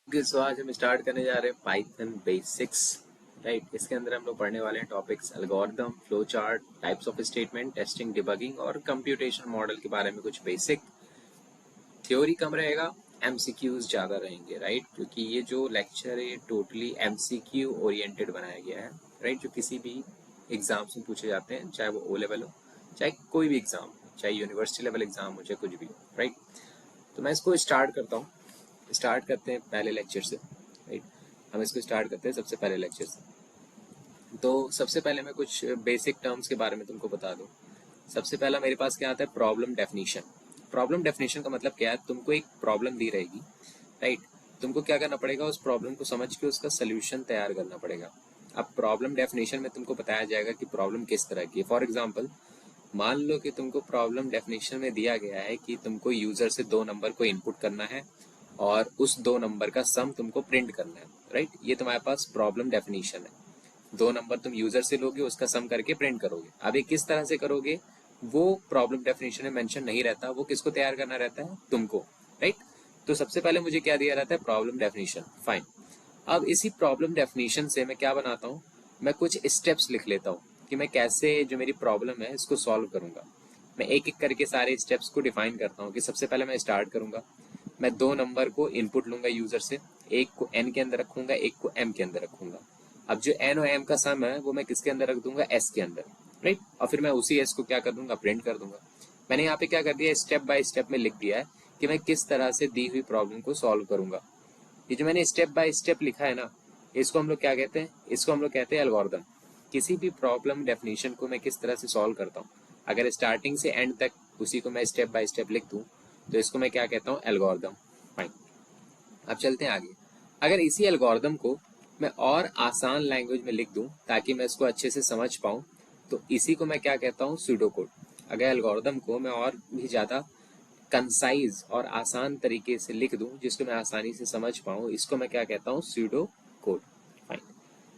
सो आज हम स्टार्ट करने जा रहे हैं पाइथन बेसिक्स। राइट, इसके अंदर हम लोग पढ़ने वाले हैं topics algorithm, flow chart, types of statement, testing, debugging और कंप्यूटेशन मॉडल के बारे में कुछ बेसिक। थ्योरी कम रहेगा, एमसीक्यूज ज़्यादा रहेंगे। राइट, क्योंकि ये जो लेक्चर है ये टोटली एमसीक्यू ओरिएंटेड बनाया गया है। राइट, जो किसी भी एग्जाम से पूछे जाते हैं, चाहे वो ओ लेवल हो, चाहे कोई भी एग्जाम हो, चाहे यूनिवर्सिटी लेवल एग्जाम हो, चाहे कुछ भी हो। राइट, तो मैं इसको स्टार्ट करता हूँ। स्टार्ट करते हैं पहले लेक्चर से। राइट, हम इसको स्टार्ट करते हैं सबसे पहले लेक्चर से। तो सबसे पहले मैं कुछ बेसिक टर्म्स के बारे में तुमको बता दूं। सबसे पहला मेरे पास क्या आता है, प्रॉब्लम डेफिनेशन। प्रॉब्लम डेफिनेशन का मतलब क्या है, तुमको एक प्रॉब्लम दी रहेगी। राइट, तुमको क्या करना पड़ेगा, उस प्रॉब्लम को समझ के उसका सोल्यूशन तैयार करना पड़ेगा। अब प्रॉब्लम डेफिनेशन में तुमको बताया जाएगा कि प्रॉब्लम किस तरह की है। फॉर एग्जाम्पल, मान लो कि तुमको प्रॉब्लम डेफिनेशन में दिया गया है कि तुमको यूजर से दो नंबर को इनपुट करना है और उस दो नंबर का सम तुमको प्रिंट करना है। राइट, ये तुम्हारे पास प्रॉब्लम डेफिनेशन है। दो नंबर तुम यूजर से लोगे, उसका सम करके प्रिंट करोगे। अब ये किस तरह से करोगे वो प्रॉब्लम डेफिनेशन में मेंशन नहीं रहता, वो किसको तैयार करना रहता है, तुमको। राइट, तो सबसे पहले मुझे क्या दिया रहता है, प्रॉब्लम डेफिनेशन। फाइन, अब इसी प्रॉब्लम डेफिनेशन से मैं क्या बनाता हूँ, मैं कुछ स्टेप्स लिख लेता हूँ कि मैं कैसे जो मेरी प्रॉब्लम है इसको सॉल्व करूंगा। मैं एक एक करके सारे स्टेप्स को डिफाइन करता हूँ कि सबसे पहले मैं स्टार्ट करूंगा, मैं दो नंबर को इनपुट लूंगा यूजर से, एक को एन के अंदर रखूंगा, एक को एम के अंदर रखूंगा। अब जो एन और एम का सम है वो मैं किसके अंदर रख दूंगा, एस के अंदर। राइट, और फिर मैं उसी एस को क्या कर दूंगा, प्रिंट कर दूंगा। मैंने यहाँ पे क्या कर दिया, स्टेप बाय स्टेप में लिख दिया है कि मैं किस तरह से दी हुई प्रॉब्लम को सॉल्व करूंगा। ये जो मैंने स्टेप बाय स्टेप लिखा है ना, इसको हम लोग क्या कहते हैं, इसको हम लोग कहते हैं एल्गोरिदम। किसी भी प्रॉब्लम डेफिनेशन को मैं किस तरह से सॉल्व करता हूँ, अगर स्टार्टिंग से एंड तक उसी को मैं स्टेप बाय स्टेप लिख दूँ तो इसको मैं क्या कहता हूँ, एल्गोरिदम। फाइन, अब चलते हैं आगे। अगर इसी एल्गोरिदम को मैं और आसान लैंग्वेज में लिख दूं ताकि मैं इसको अच्छे से समझ पाऊं, तो इसी को मैं क्या कहता हूं, सूडो कोड। अगर एल्गोरिदम को मैं और भी ज़्यादा कंसाइज और आसान तरीके से लिख दूं जिसको मैं आसानी से समझ पाऊं, इसको मैं क्या कहता हूं, सूडो कोड। फाइन,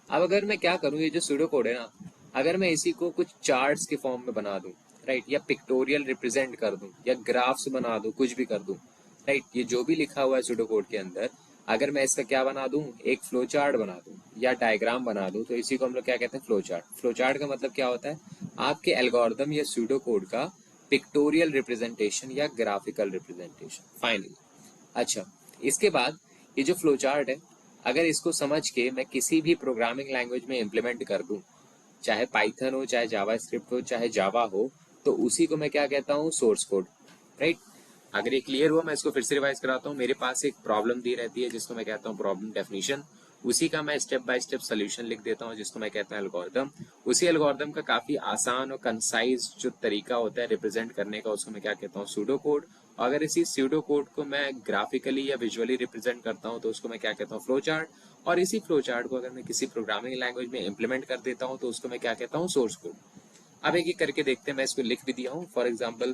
अब अगर मैं क्या करूं, ये जो सूडो कोड है ना, अगर मैं इसी को कुछ चार्ट्स के फॉर्म में बना दूं, राइट, या पिक्टोरियल रिप्रेजेंट कर दूं, या ग्राफ्स बना दूं, कुछ भी कर दूं। राइट, ये जो भी लिखा हुआ है सूडो कोड के अंदर, अगर मैं इसका क्या बना दूं, एक फ्लो चार्ट बना दूं या डायग्राम बना दूं, तो इसी को हम लोग क्या कहते हैं, फ्लो चार्ट। फ्लो चार्ट का मतलब क्या होता है, आपके एल्गोरिदम या सूडो कोड का पिक्टोरियल रिप्रेजेंटेशन या ग्राफिकल रिप्रेजेंटेशन। फाइनली, अच्छा, इसके बाद ये जो फ्लो चार्ट है, अगर इसको समझ के मैं किसी भी प्रोग्रामिंग लैंग्वेज में इम्प्लीमेंट कर दूं, चाहे पाइथन हो, चाहे जावा स्क्रिप्ट हो, चाहे जावा हो, तो उसी को मैं क्या कहता हूँ, सोर्स कोड। राइट, अगर ये क्लियर हुआ, मैं इसको फिर से रिवाइज कराता हूँ। मेरे पास एक प्रॉब्लम दी रहती है जिसको मैं कहता हूँ प्रॉब्लम डेफिनेशन, उसी का मैं स्टेप बाय स्टेप सोल्यूशन लिख देता हूँ जिसको मैं कहता हूँ एल्गोरिदम। उसी एल्गोरिदम का काफी आसान और कंसाइज जो तरीका होता है रिप्रेजेंट करने का, उसको मैं क्या कहता हूँ, सूडो कोड। और अगर इसी सूडो कोड को मैं ग्राफिकली या विजुअली रिप्रेजेंट करता हूँ तो उसको मैं क्या कहता हूँ, फ्लो चार्ट। और इसी फ्लो चार्ट को अगर मैं किसी प्रोग्रामिंग लैंग्वेज में इंप्लीमेंट कर देता हूँ तो उसको मैं क्या कहता हूँ, सोर्स कोड। अब एक एक करके देखते हैं, मैं इसको लिख भी दिया हूँ। फॉर एग्जाम्पल,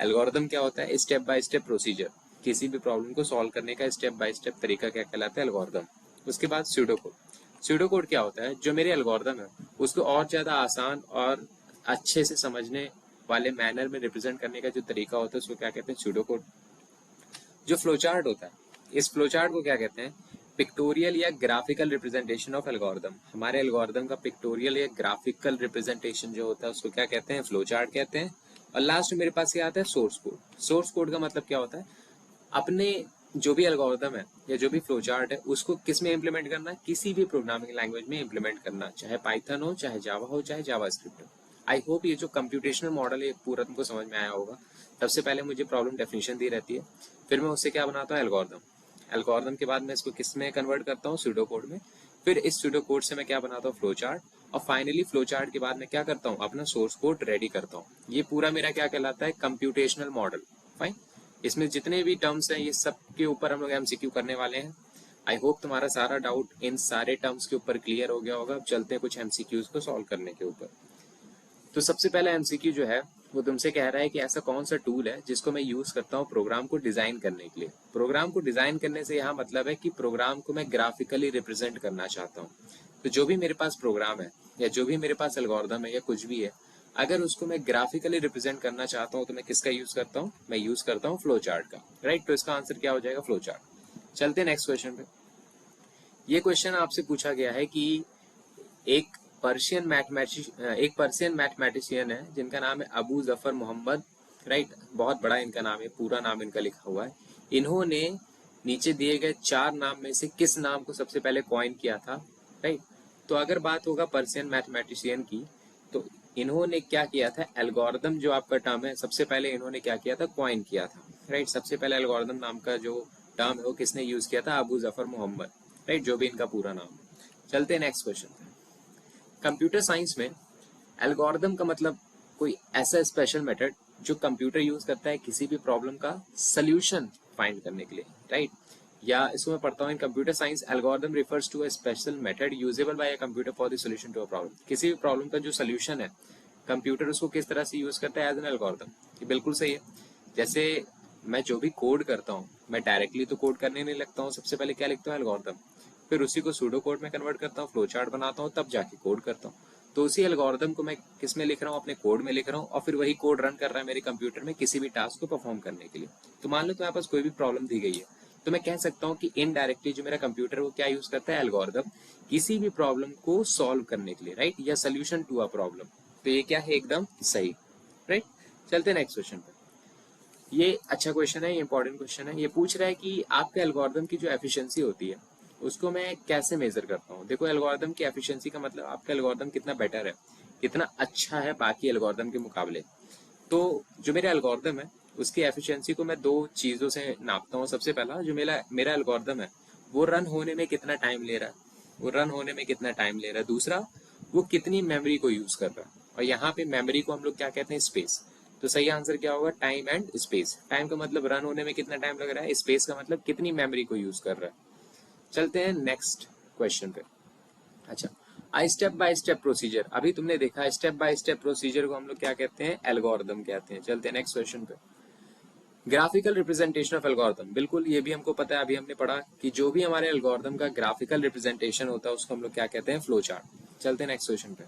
एल्गोरिदम क्या होता है, स्टेप बाय स्टेप प्रोसीजर। किसी भी प्रॉब्लम को सॉल्व करने का स्टेप बाय स्टेप तरीका क्या कहलाता है, एल्गोरिदम। उसके बाद सूडो कोड। सूडो कोड क्या होता है, जो मेरे एल्गोरिदम है उसको और ज्यादा आसान और अच्छे से समझने वाले मैनर में रिप्रेजेंट करने का जो तरीका होता है उसको क्या कहते हैं, सूडो कोड। जो फ्लोचार्ट होता है, इस फ्लोचार्ट को क्या कहते हैं, पिक्टोरियल या ग्राफिकल रिप्रेजेंटेशन ऑफ एल्गोरिदम। हमारे एल्गोरिदम का पिक्टोरियल या ग्राफिकल रिप्रेजेंटेशन जो होता है उसको क्या कहते हैं, फ्लोचार्ट कहते हैं। और लास्ट में मेरे पास क्या आता है, सोर्स कोड। सोर्स कोड का मतलब क्या होता है, अपने जो भी एल्गोरिदम है या जो भी फ्लोचार्ट है उसको किस में इंप्लीमेंट करना है, किसी भी प्रोग्रामिंग लैंग्वेज में इंप्लीमेंट करना, चाहे पाइथन हो, चाहे जावा हो, चाहे जावा स्क्रिप्ट हो। आई होप ये जो कंप्यूटेशनल मॉडल है पूरा तुमको समझ में आया होगा। सबसे पहले मुझे प्रॉब्लम डेफिनेशन दी रहती है, फिर मैं उससे क्या बनाता हूँ, एल्गोरिदम। एल्गोरिदम के बाद मैं इसको किस में कन्वर्ट करता हूँ, सूडो कोड में। फिर इस सूडो कोड से मैं क्या बनाता हूँ, फ्लो चार्ट। और फाइनली फ्लो चार्ट के बाद मैं क्या करता हूँ, अपना सोर्स कोड रेडी करता हूँ। ये पूरा मेरा क्या कहलाता है, कंप्यूटेशनल मॉडल। फाइन, इसमें जितने भी टर्म्स हैं ये सब के ऊपर हम लोग एमसीक्यू करने वाले हैं। आई होप तुम्हारा सारा डाउट इन सारे टर्म्स के ऊपर क्लियर हो गया होगा। अब चलते हैं कुछ एमसीक्यूज को सॉल्व करने के ऊपर। तो सबसे पहला एमसीक्यू जो है वो तुमसे कह रहा है कि ऐसा कौन सा टूल है जिसको मैं यूज करता हूँ प्रोग्राम को डिजाइन करने के लिए। प्रोग्राम को डिजाइन करने से यहाँ मतलब है कि प्रोग्राम को मैं ग्राफिकली रिप्रेजेंट करना चाहता हूँ। तो जो भी मेरे पास प्रोग्राम है या जो भी मेरे पास एल्गोरिदम है या कुछ भी है, अगर उसको मैं ग्राफिकली रिप्रेजेंट करना चाहता हूँ तो मैं किसका यूज करता हूँ, मैं यूज करता हूँ फ्लो चार्ट का। राइट, तो इसका आंसर क्या हो जाएगा, फ्लो चार्ट। चलते हैं नेक्स्ट क्वेश्चन पे। ये क्वेश्चन आपसे पूछा गया है कि एक एक पर्शियन मैथमेटिशियन है जिनका नाम है अबू जफर मोहम्मद, राइट। बहुत बड़ा इनका नाम है, पूरा नाम इनका लिखा हुआ है। इन्होंने नीचे दिए गए 4 नाम में से किस नाम को सबसे पहले कॉइन किया था, राइट। तो अगर बात होगा पर्शियन मैथमेटिशियन की, तो इन्होंने क्या किया था, एल्गोरिदम जो आपका टर्म है, सबसे पहले इन्होंने क्या किया था, कॉइन किया था, राइट। सबसे पहले एल्गोरिदम नाम का जो टर्म है वो किसने यूज किया था, अबू जफर मोहम्मद, राइट, जो भी इनका पूरा नाम है। चलते हैं नेक्स्ट क्वेश्चन। कंप्यूटर साइंस में एल्गोरिदम का मतलब कोई ऐसा स्पेशल मेथड जो कंप्यूटर यूज करता है किसी भी प्रॉब्लम का सॉल्यूशन फाइंड करने के लिए, राइट। या इसको मैं पढ़ता हूँ, in computer science algorithm refers to a special method usable by a computer for the solution to a problem. किसी भी प्रॉब्लम का जो सॉल्यूशन है, कंप्यूटर उसको किस तरह से यूज करता है, एज एन एल्गोरिदम। ये बिल्कुल सही है। जैसे मैं जो भी कोड करता हूँ, मैं डायरेक्टली तो कोड करने नहीं लगता हूँ, सबसे पहले क्या लिखता हूँ, एल्गोरिदम। फिर उसी को सूडो कोड में कन्वर्ट करता हूँ, फ्लो चार्ट बनाता हूँ, तब जाके कोड करता हूँ। तो उसी एल्गोरिदम को मैं किस में लिख रहा हूँ, अपने कोड में लिख रहा हूँ, और फिर वही कोड रन कर रहा है मेरे कंप्यूटर में किसी भी टास्क को परफॉर्म करने के लिए। तो मान लो तुम्हारे पास कोई भी प्रॉब्लम दी गई है, तो मैं कह सकता हूँ कि इनडायरेक्टली जो मेरा कंप्यूटर है वो क्या यूज करता है, एल्गोरिदम, किसी भी प्रॉब्लम को सॉल्व करने के लिए, राइट, या सोल्यूशन टू अ प्रॉब्लम। तो ये क्या है, एकदम सही, राइट। चलते नेक्स्ट क्वेश्चन पे। ये अच्छा क्वेश्चन है, ये इंपॉर्टेंट क्वेश्चन है। ये पूछ रहा है कि आपके एल्गोरिदम की जो एफिशिएंसी होती है उसको मैं कैसे मेजर करता हूँ। देखो, एल्गोरिदम की एफिशिएंसी का मतलब आपका एल्गोरिदम कितना बेटर है, कितना अच्छा है बाकी एल्गोरिदम के मुकाबले। तो जो मेरा एल्गोरिदम है उसकी एफिशिएंसी को मैं 2 चीजों से नापता हूँ। सबसे पहला, जो मेरा मेरा एल्गोरिदम है वो रन होने में कितना टाइम ले रहा है, वो रन होने में कितना टाइम ले रहा है। दूसरा, वो कितनी मेमोरी को यूज कर रहा है, और यहाँ पे मेमोरी को हम लोग क्या कहते हैं, स्पेस। तो सही आंसर क्या होगा, टाइम एंड स्पेस। टाइम का मतलब रन होने में कितना टाइम लग रहा है, स्पेस का मतलब कितनी मेमोरी को यूज कर रहा है। चलते हैं नेक्स्ट क्वेश्चन पे। अच्छा, आई स्टेप बाय स्टेप प्रोसीजर, अभी तुमने देखा स्टेप बाय स्टेप प्रोसीजर को हम लोग क्या कहते हैं, एल्गोरिदम कहते हैं। चलते हैं नेक्स्ट क्वेश्चन पे। ग्राफिकल रिप्रेजेंटेशन ऑफ एल्गोरिदम, बिल्कुल ये भी हमको पता है, अभी हमने पढ़ा कि जो भी हमारे एल्गोरिदम का ग्राफिकल रिप्रेजेंटेशन होता है उसको हम लोग क्या कहते हैं, फ्लो चार्ट। चलते हैं नेक्स्ट क्वेश्चन पे।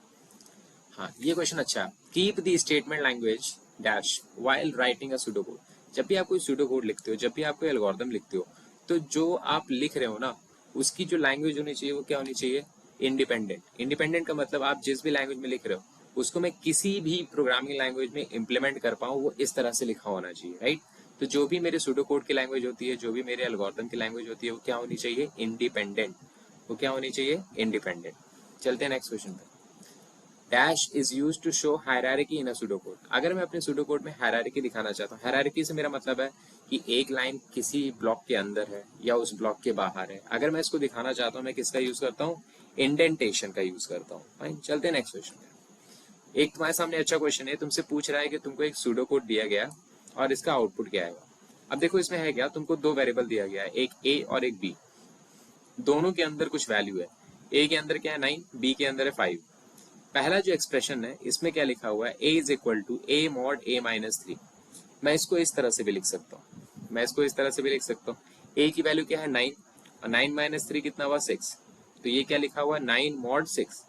हाँ, ये क्वेश्चन अच्छा है। Keep the statement language dash while writing a pseudo code. जब भी आप कोई सूडो कोड लिखते हो, जब भी आप कोई एल्गोरिदम लिखते हो, तो जो आप लिख रहे हो ना, उसकी जो लैंग्वेज होनी चाहिए वो क्या होनी चाहिए, इंडिपेंडेंट। इंडिपेंडेंट का मतलब आप जिस भी लैंग्वेज में लिख रहे हो उसको मैं किसी भी प्रोग्रामिंग लैंग्वेज में इंप्लीमेंट कर पाऊँ, वो इस तरह से लिखा होना चाहिए, राइट। तो जो भी मेरे सूडो कोड की लैंग्वेज होती है, जो भी मेरे एल्गोरिदम की लैंग्वेज होती है, वो क्या होनी चाहिए, इंडिपेंडेंट। वो क्या होनी चाहिए, इंडिपेंडेंट। चलते हैं नेक्स्ट क्वेश्चन पे। Dash is use to show hierarchy in a pseudo code. अगर मैं अपने सूडो कोड में हायरार्की दिखाना चाहता हूँ, हायरार्की से मेरा मतलब है कि एक लाइन किसी ब्लॉक के अंदर है या उस ब्लॉक के बाहर है। अगर मैं इसको दिखाना चाहता हूँ, मैं किसका यूज करता हूँ, इंडेंटेशन का यूज करता हूँ। फाइन, चलते हैं नेक्स्ट क्वेश्चन। एक तुम्हारे सामने अच्छा क्वेश्चन है, तुमसे पूछ रहा है कि तुमको एक सूडो कोड दिया गया और इसका आउटपुट क्या आएगा। अब देखो, इसमें है क्या, तुमको 2 वेरिएबल दिया गया है, एक ए और एक बी। दोनों के अंदर कुछ वैल्यू है। ए के अंदर क्या है, 9, बी के अंदर है 5। पहला जो एक्सप्रेशन है इसमें क्या लिखा हुआ है, A is equal to A mod A minus 3। मैं इसको इस तरह से भी लिख सकता हूँ, मैं इसको इस तरह से भी लिख सकता हूँ। ए की वैल्यू क्या है, 9, और 9 माइनस 3 कितना हुआ, 6। तो ये क्या लिखा हुआ है, 9 मॉड 6।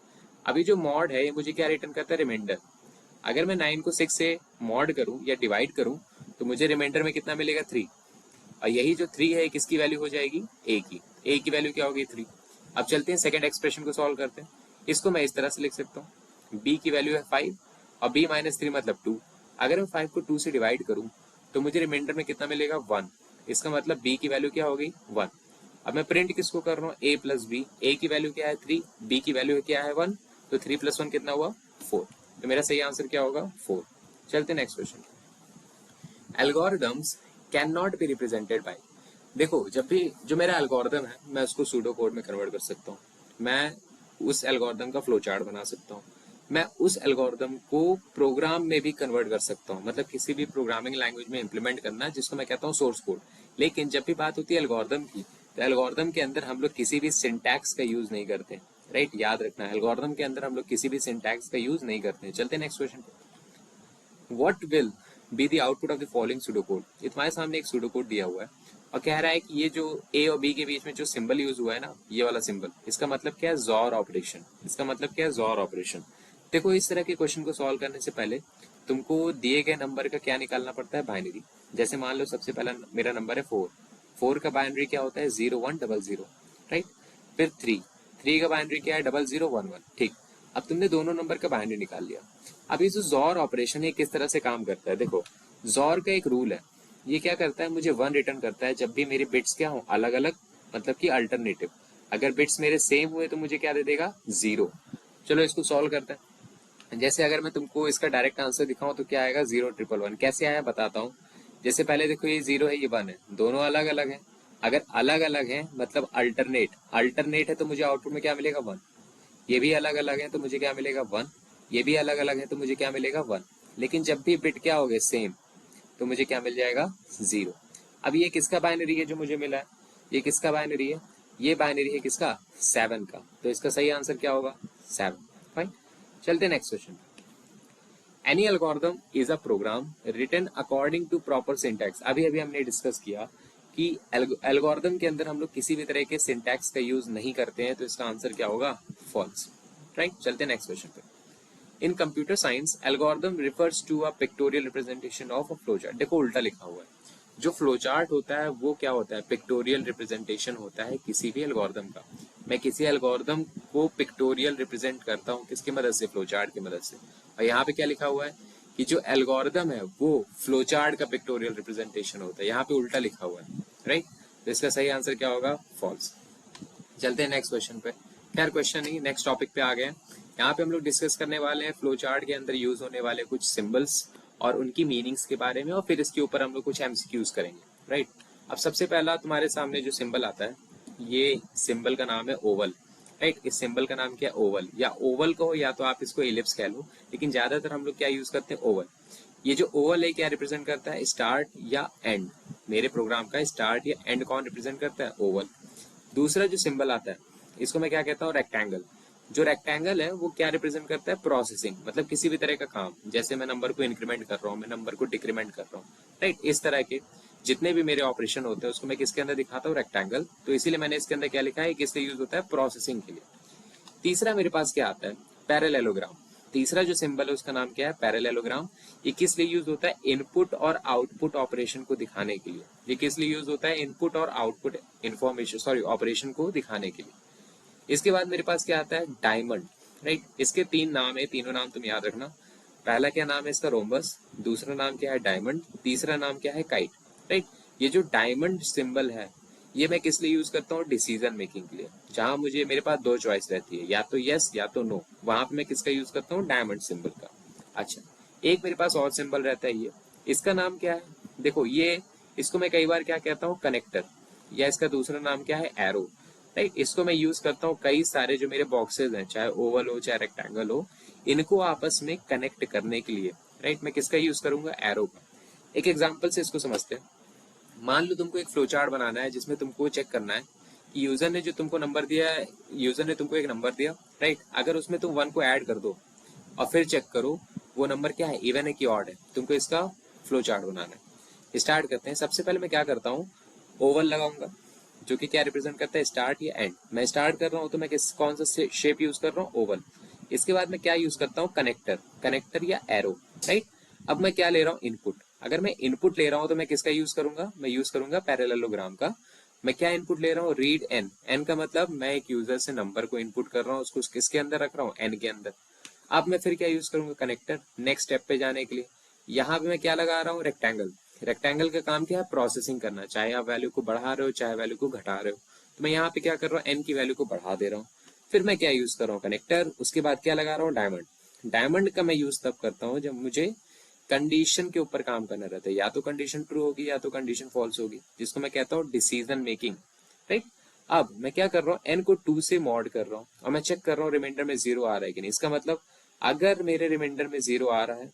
अभी जो मॉड है ये मुझे क्या रिटर्न करता है, रिमाइंडर। अगर मैं 9 को 6 से मॉड करूं या डिवाइड करूं तो मुझे रिमाइंडर में कितना मिलेगा, 3। और यही जो 3 है किसकी वैल्यू हो जाएगी, ए की। ए की वैल्यू क्या होगी, 3। अब चलते हैं सेकंड एक्सप्रेशन को सॉल्व करते हैं। इसको मैं इस तरह से लिख सकता हूँ, बी की वैल्यू है 5 और बी माइनस 3 मतलब 2। अगर मैं 5 को 2 से डिवाइड करूँ तो मुझे रिमाइंडर में कितना मिलेगा, 1। इसका मतलब बी की वैल्यू क्या होगी, 1। अब मैं प्रिंट किसको कर रहा हूँ, ए प्लस बी। ए की वैल्यू क्या है, 3, बी की वैल्यू क्या है, 1। तो 3 प्लस 1 कितना हुआ, 4। तो मेरा सही आंसर क्या होगा, 4। चलते next question. Algorithms can not be represented by. देखो, जब भी जो मेरा एल्गोरिदम है मैं उसको सूडो कोड में कन्वर्ट कर सकता हूँ, मैं उस एल्गोरिदम का फ्लो चार्ट बना सकता हूँ, मैं उस एल्गोरिदम को प्रोग्राम में भी कन्वर्ट कर सकता हूँ, मतलब किसी भी प्रोग्रामिंग लैंग्वेज में इंप्लीमेंट करना, जिसको मैं कहता हूँ सोर्स कोड। लेकिन जब भी बात होती है एल्गोरिदम की, तो एल्गोरिदम के अंदर हम लोग किसी भी सिंटैक्स का यूज नहीं करते, राइट। याद रखना, एल्गोरिदम के अंदर हम लोग किसी भी सिंटैक्स का यूज नहीं करते। चलते नेक्स्ट क्वेश्चन पे। What will be the output of the following pseudo code. ये तुम्हारे सामने एक सूडो कोड दिया हुआ है और कह रहा है कि ये जो ए और बी के बीच में जो सिंबल यूज हुआ है ना, ये वाला सिंबल, इसका मतलब क्या है, जॉर ऑपरेशन। इसका मतलब क्या है, जॉर ऑपरेशन। देखो, इस तरह के क्वेश्चन को सॉल्व करने से पहले तुमको दिए गए नंबर का क्या निकालना पड़ता है, बाइनरी। जैसे मान लो सबसे पहला मेरा नंबर है 4। 4 का बाइनरी क्या होता है, 0100, राइट। फिर 3, 3 का बाइनरी क्या है 0011, ठीक। अब तुमने दोनों नंबर का बाइनरी निकाल लिया। अब ये जो जॉर ऑपरेशन है किस तरह से काम करता है, देखो जॉर का एक रूल है, ये क्या करता है मुझे 1 रिटर्न करता है जब भी मेरे बिट्स क्या हो अलग अलग, मतलब कि अल्टरनेटिव। अगर बिट्स मेरे सेम हुए तो मुझे क्या दे देगा 0। चलो इसको सॉल्व करते हैं। जैसे अगर मैं तुमको इसका डायरेक्ट आंसर दिखाऊं तो क्या आएगा 01111, कैसे आया बताता हूँ। जैसे पहले देखो ये 0 है ये 1 है, दोनों अलग अलग है। अगर अलग अलग है मतलब अल्टरनेट अल्टरनेट है तो मुझे आउटपुट में क्या मिलेगा 1। ये भी अलग अलग है तो मुझे क्या मिलेगा 1। ये भी अलग अलग है तो मुझे क्या मिलेगा 1। लेकिन जब भी बिट क्या हो गए सेम तो मुझे क्या मिल जाएगा 0। अब ये किसका बाइनरी है जो मुझे मिला है, ये किसका बाइनरी है, ये बाइनरी है किसका 7 का, तो इसका सही आंसर क्या होगा 7। फाइन, चलते next question. Any algorithm is a program written according to proper syntax. अभी अभी हमने डिस्कस किया कि एल्गोरिथम के अंदर हम लोग किसी भी तरह के सिंटैक्स का यूज नहीं करते हैं, तो इसका आंसर क्या होगा फॉल्स। राइट, चलते नेक्स्ट क्वेश्चन पे। In computer science algorithm refers to a pictorial representation of a flow chart. देखो उल्टा लिखा हुआ है, जो फ्लो चार्ट होता है वो क्या होता है पिक्टोरियल रिप्रेजेंटेशन होता है किसी भी एल्गोरिथम का। मैं किसी एल्गोरिथम को पिक्टोरियल रिप्रेजेंट करता हूँ किसकी मदद से, फ्लो चार्ट की मदद से। और यहाँ पे क्या लिखा हुआ है कि जो एल्गोरिथम है वो फ्लो चार्ट का पिक्टोरियल रिप्रेजेंटेशन होता है, यहाँ पे उल्टा लिखा हुआ है। राइट, तो इसका सही आंसर क्या होगा फॉल्स। चलते हैं नेक्स्ट क्वेश्चन पे। खैर क्वेश्चन नहीं, नेक्स्ट टॉपिक पे आ गए। यहाँ पे हम लोग डिस्कस करने वाले हैं फ्लो चार्ट के अंदर यूज होने वाले कुछ सिंबल्स और उनकी मीनिंग्स के बारे में, और फिर इसके ऊपर हम लोग कुछ एमसीक्यूज करेंगे। राइट, अब सबसे पहला तुम्हारे सामने जो सिंबल आता है, ये सिंबल का नाम है ओवल। राइट, इस सिंबल का नाम क्या है ओवल, या ओवल कहो या तो आप इसको इलिप्स कह लो, लेकिन ज्यादातर हम लोग क्या यूज करते हैं ओवल। ये जो ओवल है क्या रिप्रेजेंट करता है, स्टार्ट या एंड। मेरे प्रोग्राम का स्टार्ट या एंड कौन रिप्रेजेंट करता है, ओवल। दूसरा जो सिंबल आता है इसको मैं क्या कहता हूँ, रेक्टेंगल। जो रेक्टेंगल है वो क्या रिप्रेजेंट करता है, प्रोसेसिंग, मतलब किसी भी तरह का काम। जैसे मैं नंबर को इंक्रीमेंट कर रहा हूँ, मैं नंबर को डिक्रीमेंट कर रहा हूँ। राइट, इस तरह के जितने भी मेरे ऑपरेशन होते हैं उसको मैं किसके अंदर दिखाता हूँ, रेक्टेंगल। तो इसीलिए मैंने इसके अंदर क्या लिखा है, किस लिए यूज होता है, प्रोसेसिंग के लिए। तीसरा मेरे पास क्या आता है, पैरेललोग्राम। तीसरा जो सिंबल है उसका नाम क्या है, पैरेललोग्राम। ये किस लिए यूज होता है, इनपुट और आउटपुट ऑपरेशन को दिखाने के लिए। ये किस लिए यूज होता है, इनपुट और आउटपुट इंफॉर्मेशन ऑपरेशन को दिखाने के लिए। इसके बाद मेरे पास क्या आता है, डायमंड। राइट, इसके 3 नाम है, तीनों नाम तुम याद रखना। पहला क्या नाम है इसका, रोम्बस। दूसरा नाम क्या है, डायमंड। तीसरा नाम क्या है, काइट। राइट, ये जो डायमंड सिंबल है ये मैं किस लिए यूज करता हूँ, डिसीजन मेकिंग के लिए। जहां मुझे मेरे पास 2 चॉइस रहती है, या तो यस या तो नो, वहां पे मैं किसका यूज करता हूँ, डायमंड सिंबल का। अच्छा, एक मेरे पास और सिंबल रहता है ये, इसका नाम क्या है, देखो ये, इसको मैं कई बार क्या कहता हूँ, कनेक्टर, या इसका दूसरा नाम क्या है, एरो। राइट, इसको मैं यूज करता हूँ कई सारे जो मेरे बॉक्सेस हैं, चाहे ओवल हो चाहे रेक्टेंगल हो, इनको आपस में कनेक्ट करने के लिए। राइट, मैं किसका यूज करूंगा, एरो का। एक एग्जांपल से इसको समझते हैं। मान लो तुमको एक फ्लो चार्ट बनाना है जिसमें तुमको चेक करना है कि यूजर ने जो तुमको नंबर दिया है, यूजर ने तुमको एक नंबर दिया। राइट, अगर उसमें तुम 1 को ऐड कर दो और फिर चेक करो वो नंबर क्या है, इवन है कि ऑड है, तुमको इसका फ्लो चार्ट बनाना है। स्टार्ट करते हैं। सबसे पहले मैं क्या करता हूँ, ओवल लगाऊंगा, जो कि क्या रिप्रेजेंट करता है, स्टार्ट या एंड। मैं स्टार्ट कर रहा हूँ तो मैं किस कौन सा शेप यूज कर रहा हूँ, ओवल। इसके बाद मैं क्या यूज करता हूँ, कनेक्टर, कनेक्टर या एरो। राइट, अब मैं क्या ले रहा हूँ, इनपुट। अगर मैं इनपुट ले रहा हूँ तो मैं किसका यूज करूंगा, मैं यूज करूंगा पैरेललोग्राम का। मैं क्या इनपुट ले रहा हूँ, रीड एन। एन का मतलब मैं एक यूजर से नंबर को इनपुट कर रहा हूँ, उसको किसके अंदर रख रहा हूँ, एन के अंदर। अब मैं फिर क्या यूज करूंगा, कनेक्टर, नेक्स्ट स्टेप पे जाने के लिए। यहाँ पे मैं क्या लगा रहा हूँ, रेक्टेंगल। रेक्टेंगल का काम क्या है, प्रोसेसिंग करना, चाहे आप वैल्यू को बढ़ा रहे हो चाहे वैल्यू को घटा रहे हो। तो मैं यहाँ पे क्या कर रहा हूँ, एन की वैल्यू को बढ़ा दे रहा हूँ। फिर मैं क्या यूज कर रहा हूँ, कनेक्टर। उसके बाद क्या लगा रहा हूँ, डायमंड। डायमंड का मैं यूज तब करता हूँ जब मुझे कंडीशन के ऊपर काम करना रहता है, या तो कंडीशन ट्रू होगी या तो कंडीशन फॉल्स होगी, जिसको मैं कहता हूँ डिसीजन मेकिंग। राइट, अब मैं क्या कर रहा हूँ, एन को 2 से मॉड कर रहा हूँ और मैं चेक कर रहा हूँ रिमाइंडर में 0 आ रहा है कि नहीं। इसका मतलब अगर मेरे रिमाइंडर में 0 आ रहा है,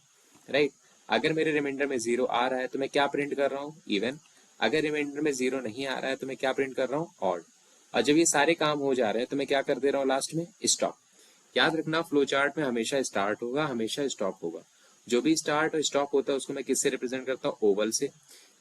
राइट, अगर मेरे रिमाइंडर में 0 आ रहा है तो मैं क्या प्रिंट कर रहा हूँ, इवन। अगर रिमाइंडर में 0 नहीं आ रहा है तो मैं क्या प्रिंट कर रहा हूँ, ऑड। और जब ये सारे काम हो जा रहे हैं तो मैं क्या कर दे रहा हूँ, लास्ट में स्टॉप। याद रखना फ्लो चार्ट में हमेशा स्टार्ट होगा, हमेशा स्टॉप होगा। जो भी स्टार्ट और स्टॉप होता है उसको मैं किससे रिप्रेजेंट करता हूँ, ओवल से।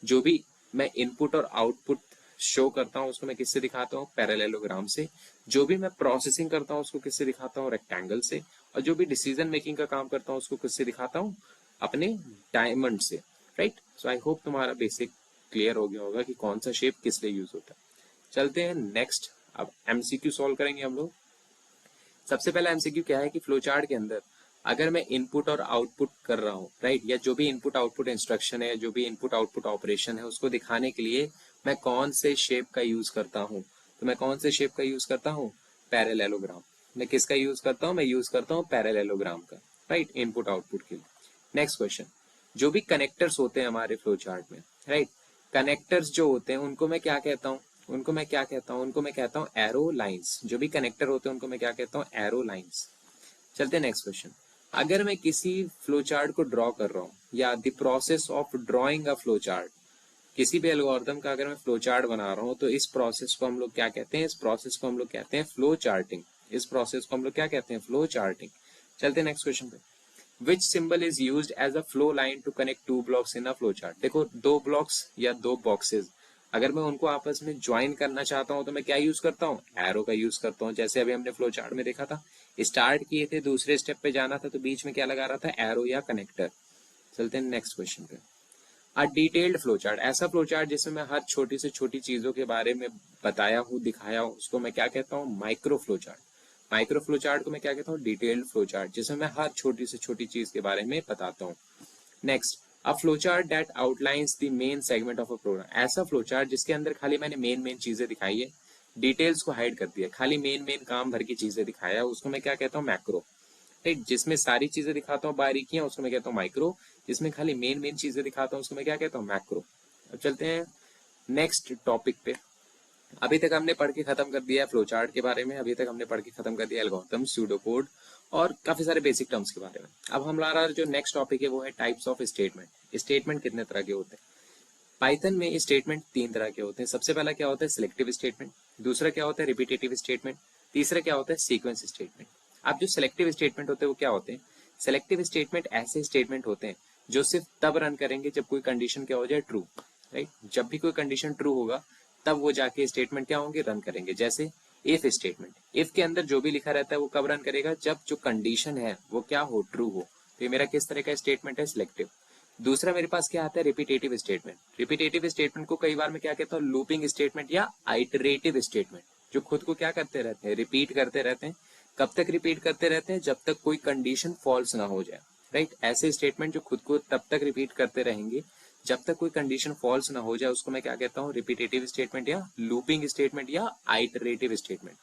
जो भी मैं इनपुट और आउटपुट शो करता हूँ उसको मैं किससे दिखाता हूँ, पैरेललोग्राम से। जो भी मैं प्रोसेसिंग करता हूँ उसको किससे दिखाता हूँ, रेक्टेंगल से। और जो भी डिसीजन मेकिंग का काम करता हूँ उसको किससे दिखाता हूँ, अपने डायमंड से। राइट, सो आई होप तुम्हारा बेसिक क्लियर हो गया होगा कि कौन सा शेप किस लिए यूज होता है। चलते हैं नेक्स्ट अब एमसीक्यू सॉल्व करेंगे हम लोग। सबसे पहला एमसीक्यू क्या है कि फ्लो चार्ट के अंदर अगर मैं इनपुट और आउटपुट कर रहा हूँ, राइट, या जो भी इनपुट आउटपुट इंस्ट्रक्शन है, जो भी इनपुट आउटपुट ऑपरेशन है, उसको दिखाने के लिए मैं कौन से शेप का यूज करता हूँ। तो मैं कौन से शेप का यूज करता हूँ? पैरेललोग्राम। मैं किसका यूज करता हूँ? मैं यूज करता हूँ पैरेललोग्राम का, राइट, इनपुट आउटपुट के लिए। नेक्स्ट क्वेश्चन, जो भी कनेक्टर्स होते हैं हमारे फ्लो चार्ट में, राइट, कनेक्टर्स जो होते हैं उनको मैं क्या कहता हूँ? उनको मैं क्या कहता हूँ? उनको मैं कहता हूँ एरो लाइंस। जो भी कनेक्टर होते हैं उनको मैं क्या कहता हूँ? Arrow lines. चलते हैं नेक्स्ट क्वेश्चन। अगर मैं किसी फ्लो चार्ट को ड्रॉ कर रहा हूँ, या the process of drawing a flow chart, किसी भी एल्गोरिथम का अगर मैं फ्लो चार्ट बना रहा हूँ, तो इस प्रोसेस को हम लोग क्या कहते हैं? इस प्रोसेस को हम लोग कहते हैं फ्लो चार्टिंग। इस प्रोसेस को हम लोग क्या कहते हैं? Flow charting. चलते हैं नेक्स्ट क्वेश्चन पे। Which symbol is used as a flow line to connect two blocks in a flow chart? देखो, दो ब्लॉक्स या दो बॉक्सेस अगर मैं उनको आपस में ज्वाइन करना चाहता हूं तो मैं क्या यूज करता हूँ? एरो का यूज करता हूँ। जैसे अभी हमने फ्लो चार्ट में देखा था, स्टार्ट किए थे, दूसरे स्टेप पे जाना था, तो बीच में क्या लगा रहा था? एरो या कनेक्टर। चलते हैं नेक्स्ट क्वेश्चन पे। अ डिटेल्ड फ्लो चार्ट, ऐसा फ्लो चार्ट जिसमें मैं हर छोटी से छोटी चीजों के बारे में बताया हूँ, दिखाया हूँ, उसको मैं क्या कहता हूँ? Micro flow chart. Micro flow chart को मैं क्या कहता हूँ? डिटेल्ड फ्लो चार्ट, जिसमें मैं हर छोटी से छोटी चीज के बारे में बताता हूँ। Next, a flow chart that outlines the main segment of a program, ऐसा फ्लो चार्ट जिसके अंदर खाली मैंने मेन मेन चीजें दिखाई है, डिटेल्स को हाइड कर दिया, खाली मेन मेन काम भर की चीजें दिखाया है, उसको मैं क्या कहता हूँ? मैक्रो। राइट, जिसमें सारी चीजें दिखाता हूँ बारीकियां, उसको मैं कहता हूँ माइक्रो। जिसमें खाली मेन मेन चीजें दिखाता हूँ उसको मैं क्या कहता हूँ? मैक्रो। अब चलते हैं नेक्स्ट टॉपिक पे। अभी तक हमने पढ़ के खत्म कर दिया फ्लो चार्ट के बारे में, अभी तक हमने पढ़ के खत्म कर दिया एल्गोरिथम, स्यूडो कोड और काफी सारे बेसिक टर्म्स के बारे में। अब हमारा जो नेक्स्ट टॉपिक है वो है टाइप्स ऑफ स्टेटमेंट। स्टेटमेंट कितने तरह के होते हैं? पाइथन में स्टेटमेंट तीन तरह के होते हैं। सबसे पहला क्या होता है? Selective statement. दूसरा क्या होता है? Repetitive statement. तीसरा क्या होता है? Sequence statement. अब जो सिलेक्टिव स्टेटमेंट होते हैं वो क्या होते हैं? सिलेक्टिव स्टेटमेंट ऐसे स्टेटमेंट होते हैं जो सिर्फ तब रन करेंगे जब कोई कंडीशन क्या हो जाए? ट्रू। राइट, जब भी कोई कंडीशन ट्रू होगा तब वो जाके स्टेटमेंट क्या होंगे? रन करेंगे। जैसे इफ स्टेटमेंट, इफ के अंदर जो भी लिखा रहता है वो कब रन करेगा? जब जो कंडीशन है वो क्या हो? ट्रू हो। तो ये मेरा किस तरह का स्टेटमेंट है? सिलेक्टिव। दूसरा मेरे पास क्या आता है? Repetitive statement. रिपीटेटिव स्टेटमेंट को कई बार मैं क्या कहता हूँ? लूपिंग स्टेटमेंट या आइटरेटिव स्टेटमेंट, जो खुद को क्या करते रहते हैं? रिपीट करते रहते हैं। कब तक रिपीट करते रहते हैं? जब तक कोई कंडीशन फॉल्स ना हो जाए। राइट, ऐसे स्टेटमेंट जो खुद को तब तक रिपीट करते रहेंगे जब तक कोई कंडीशन फॉल्स ना हो जाए, उसको मैं क्या कहता हूँ? रिपीटेटिव स्टेटमेंट या लूपिंग स्टेटमेंट या आइटरेटिव स्टेटमेंट।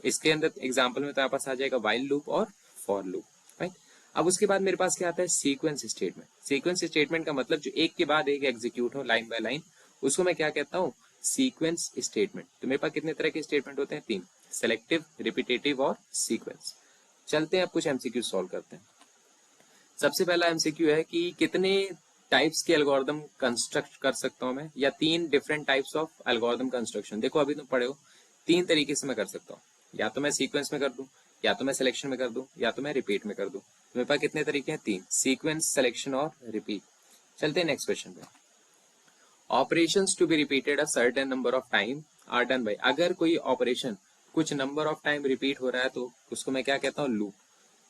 इसके अंदर एग्जाम्पल में तो आपके पास आ जाएगा वाइल लूप और फॉर लूप। राइट, अब उसके बाद मेरे पास क्या आता है? Sequence statement. सीक्वेंस स्टेटमेंट का मतलब जो एक के बाद एक एग्जीक्यूट हो लाइन बाय लाइन, उसको मैं क्या कहता हूँ? Sequence statement. तो मेरे पास कितने तरह के स्टेटमेंट होते हैं? तीन, सेलेक्टिव, रिपीटेटिव और सीक्वेंस। चलते हैं अब कुछ एमसीक्यू सॉल्व करते हैं। सबसे पहला एमसीक्यू है कि कितने टाइप्स के एल्गोरिदम कंस्ट्रक्ट कर सकता हूं मैं, या तीन different types of algorithm construction. देखो अभी तुम पढ़े हो, तीन तरीके से मैं कर सकता हूँ। या तो मैं सीक्वेंस में कर दूं, या तो मैं सिलेक्शन में कर दूं, या तो मैं रिपीट में कर दूं। मेरे पास कितने तरीके हैं? तीन, सीक्वेंस, सिलेक्शन और रिपीट। चलते हैं नेक्स्ट क्वेश्चन पे। Operations to be repeated a certain number of time are done by, अगर कोई ऑपरेशन कुछ नंबर ऑफ टाइम रिपीट हो रहा है तो उसको मैं क्या कहता हूँ? लूप।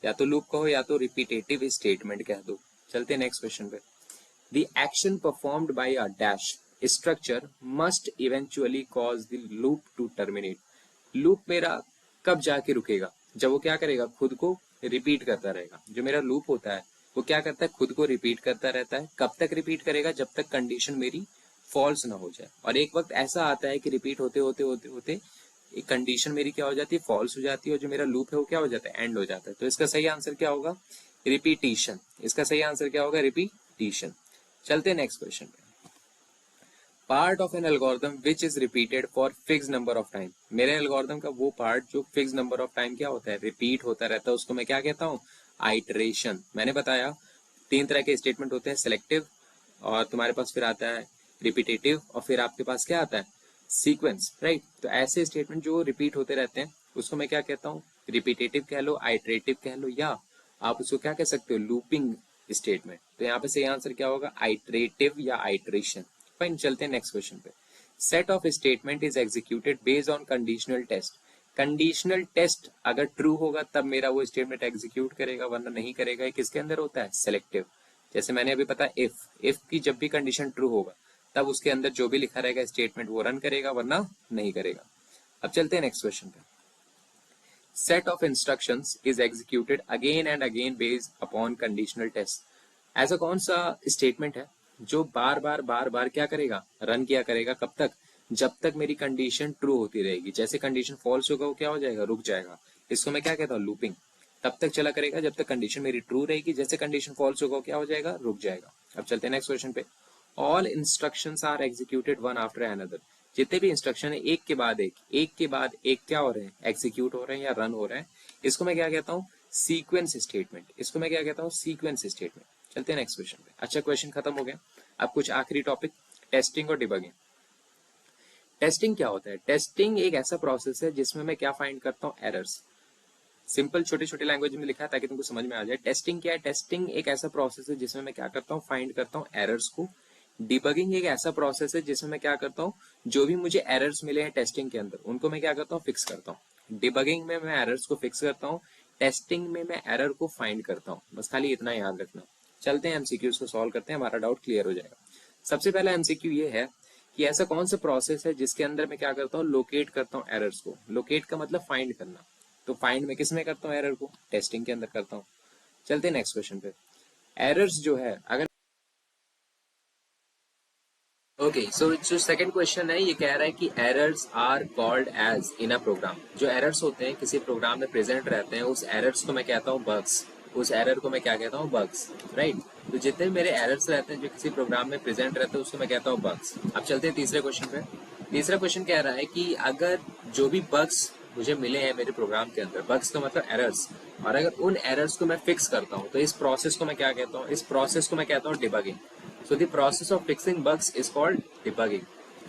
या तो लूप कहो या तो रिपीटेटिव स्टेटमेंट कह दो। चलते हैं नेक्स्ट क्वेश्चन पे। The action performed by a dash structure must eventually cause the loop to terminate. Loop मेरा कब जाके रुकेगा? जब वो क्या करेगा? खुद को रिपीट करता रहेगा। जो मेरा लूप होता है वो क्या करता है? खुद को रिपीट करता रहता है। कब तक रिपीट करेगा? जब तक कंडीशन मेरी फॉल्स ना हो जाए। और एक वक्त ऐसा आता है कि रिपीट होते होते होते होते एक कंडीशन मेरी क्या हो जाती है? फॉल्स हो जाती है, और जो मेरा लूप है वो क्या हो जाता है? एंड हो जाता है। तो इसका सही आंसर क्या होगा? रिपीटिशन। इसका सही आंसर क्या होगा? रिपीटिशन। चलते हैं नेक्स्ट क्वेश्चन पे। Part of an algorithm which is repeated for fix number of time. मेरे एल्गोरिथम का वो पार्ट जो फिक्स नंबर ऑफ टाइम क्या होता है? रिपीट होता रहता है, उसको मैं क्या कहता हूँ? आइटरेशन। मैंने बताया तीन तरह के स्टेटमेंट होते हैं, सिलेक्टिव, और तुम्हारे पास फिर आता है रिपीटेटिव, और फिर आपके पास क्या आता है? सीक्वेंस। राइट, तो ऐसे स्टेटमेंट जो रिपीट होते रहते हैं उसको मैं क्या कहता हूँ? रिपीटेटिव कह लो, आइटरेटिव कह लो, या आप उसको क्या कह सकते हो? Looping statement. तो यहाँ पे सही आंसर क्या होगा? आइटरेटिव या आइटरेशन। फाइन, चलते हैं नेक्स्ट क्वेश्चन पे। Set of statement is executed based on conditional test. Conditional test अगर ट्रू होगा तब मेरा वो स्टेटमेंट एग्जीक्यूट करेगा, वरना नहीं करेगा। ये किसके अंदर होता है? सिलेक्टिव। जैसे मैंने अभी पता, इफ की जब भी कंडीशन ट्रू होगा तब उसके अंदर जो भी लिखा रहेगा स्टेटमेंट वो रन करेगा, वरना नहीं करेगा। अब चलते हैं नेक्स्ट क्वेश्चन पे। Set of instructions is executed again and again based upon conditional test. ऐसा कौन सा स्टेटमेंट है जो बार बार क्या करेगा, रन किया करेगा, कब तक, जब तक मेरी कंडीशन ट्रू होती रहेगी। जैसे कंडीशन फॉल्स होगा वो क्या हो जाएगा, रुक जाएगा। इसको मैं क्या कहता हूँ, लूपिंग। तब तक चला करेगा जब तक कंडीशन मेरी ट्रू रहेगी, जैसे कंडीशन फॉल्स होगा वो क्या हो जाएगा, रुक जाएगा। अब चलते हैं नेक्स्ट क्वेश्चन पे। All instructions are executed one after another. जितने भी इंस्ट्रक्शन है एक के बाद एक क्या हो रहे हैं, एग्जीक्यूट हो रहे हैं या रन हो रहे हैं। इसको मैं क्या कहता हूँ, सीक्वेंस स्टेटमेंट। इसको मैं क्या कहता हूँ, सीक्वेंस स्टेटमेंट। चलते हैं नेक्स्ट क्वेश्चन पे। अच्छा क्वेश्चन खत्म हो गया। अब कुछ आखिरी टॉपिक, टेस्टिंग और डिबगिंग। टेस्टिंग क्या होता है? टेस्टिंग एक ऐसा प्रोसेस है जिसमें मैं क्या फाइंड करता हूँ, एरर्स। सिंपल छोटे छोटे लैंग्वेज में लिखा है ताकि तुमको समझ में आ जाए। टेस्टिंग क्या है? टेस्टिंग एक ऐसा प्रोसेस है जिसमें मैं क्या करता हूँ, फाइंड करता हूँ एरर्स को। डिबगिंग एक ऐसा प्रोसेस है जिसमें मैं क्या करता हूँ, जो भी मुझे एरर्स मिले हैं टेस्टिंग के अंदर उनको मैं क्या करता हूँ, फिक्स करता हूँ। डिबगिंग में मैं एरर्स को फिक्स करता हूँ, टेस्टिंग में मैं एरर को फाइंड करता हूँ। बस खाली इतना याद रखना। चलते हैं एमसीक्यूज को सॉल्व करते हैं, हमारा डाउट क्लियर हो जाएगा। सबसे पहला एमसीक्यू ये है कि ऐसा कौन सा प्रोसेस है जिसके अंदर मैं क्या करता हूँ, लोकेट करता हूँ एरर्स को। लोकेट का मतलब फाइंड करना। तो फाइंड में किस में करता हूँ, एरर को टेस्टिंग के अंदर करता हूँ। चलते हैं नेक्स्ट क्वेश्चन पे। एरर्स जो है, अगर ओके सो जो सेकंड क्वेश्चन है ये कह रहा है कि errors are called as in a program. जो एरर्स होते हैं किसी प्रोग्राम में प्रेजेंट रहते हैं, उस एरर्स को मैं कहता हूँ बग्स। उस एरर को मैं क्या कहता हूँ, बग्स। राइट। तो जितने भी मेरे एरर्स रहते हैं जो किसी प्रोग्राम में प्रेजेंट रहते हैं उसको मैं कहता हूँ बग्स। अब चलते हैं तीसरे क्वेश्चन पे। तीसरा क्वेश्चन कह रहा है कि अगर जो भी बग्स मुझे मिले हैं मेरे प्रोग्राम के अंदर, बग्स का मतलब एरर्स, और अगर उन एरर्स को मैं फिक्स करता हूँ तो इस प्रोसेस को मैं क्या कहता हूँ, इस प्रोसेस को मैं कहता हूँ debugging. So the process of fixing bugs is called debugging,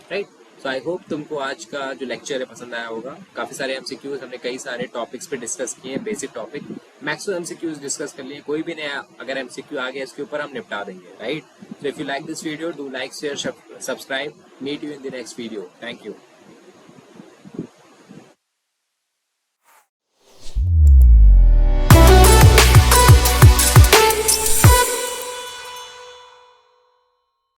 right? So I hope तुमको आज का जो लेक्चर है पसंद आया होगा। काफी सारे एमसीक्यूज हमने कई सारे टॉपिक्स पे डिस्कस किए हैं, basic topic maximum MCQs discuss कर लिए। कोई भी नया अगर एमसीक्यू आ गया इसके ऊपर हम निपटा देंगे, right? So if you like this video, do like, share, subscribe. Meet you in the next video. Thank you.